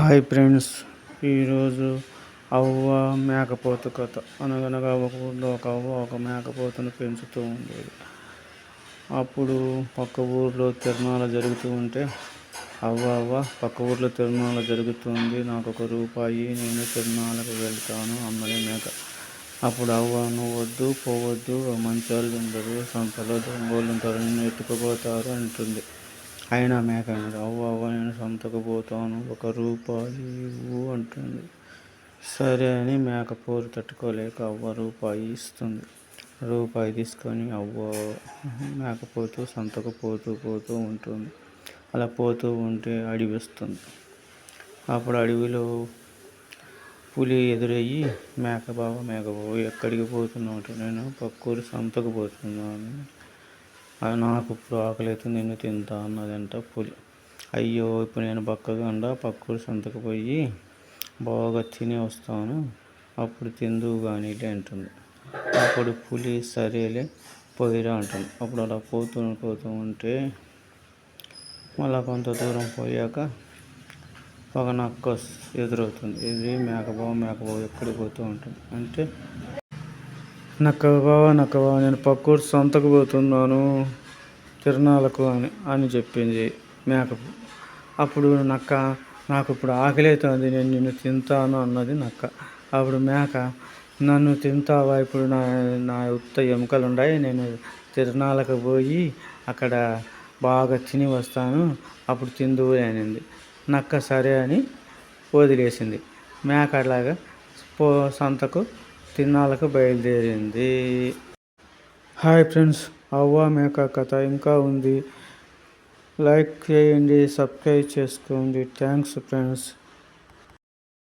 Hi friends, ఈరోజు అవ్వ మేకపోతు కథ. అనగనగా ఒక ఊళ్ళో ఒక అవ్వ ఒక మేకపోతును పెంచుతూ ఉండేది. అప్పుడు పక్క ఊర్లో తిరణాలు జరుగుతూ ఉంటే, అవ్వ పక్క ఊర్లో తిరణాలు జరుగుతుంది, నాకు ₹1, నేను తిరణాలకు వెళ్తాను అన్నది మేక. అప్పుడు అవ్వ, నువ్వు వద్దు, పోవద్దు, మంచోళ్ళు ఉండరు, సంతలో దొంగోళ్ళు ఉంటారు, నిన్ను ఎత్తుకుపోతారు అంటుంది. అయినా మేక అన్నది, అవ్వ నేను సంతకు పోతాను, ₹1 ఇవ్వు అంటుంది. సరే అని మేక పోరు తట్టుకోలేక అవ్వ ₹1 ఇస్తుంది. ₹1 తీసుకొని అవ్వ మేకపోతూ సంతకు పోతూ ఉంటుంది. అలా పోతూ ఉంటే అడవి వస్తుంది. అప్పుడు అడవిలో పులి ఎదురయ్యి, మేకబావ ఎక్కడికి పోతున్నావు అంటే, నేను పక్కూరి సంతకు పోతున్నాను, నాకు ఇప్పుడు ఆకలి అయితే నిన్ను తింటా అన్నదంట పులి. అయ్యో, ఇప్పుడు నేను బక్కగా పక్కూరి సంతకు పోయి బాగా తిని వస్తాను, అప్పుడు తిందువు కానీ అంటుంది. అప్పుడు పులి సరేలే పోయిరా అంటుంది. అప్పుడు అలా పోతూ ఉంటే మళ్ళా కొంత దూరం పోయాక ఒక నక్క ఎదురవుతుంది. ఇది మేకబావ ఎక్కడికి పోతూ ఉంటుంది అంటే, నక్కబావ నేను పక్కూరు సంతకు పోతున్నాను తిరణాలకు అని చెప్పింది మేక. అప్పుడు నక్క, నాకు ఇప్పుడు ఆకలి అవుతుంది, నేను నిన్ను తింటాను అన్నది నక్క. అప్పుడు మేక, నన్ను తింటావా, ఇప్పుడు నా ఉత్త ఎముకలు ఉన్నాయి, నేను తిరణాలకు పోయి అక్కడ బాగా తిని వస్తాను, అప్పుడు తిందువు అనింది. నక్క సరే అని వదిలేసింది. మేక అలాగా సంతకు తిరణాలకు బయలుదేరింది. హాయ్ ఫ్రెండ్స్, అవ్వ మేక కథ ఇంకా ఉంది. లైక్ చేయండి, సబ్స్క్రైబ్ చేసుకోండి. Thanks friends.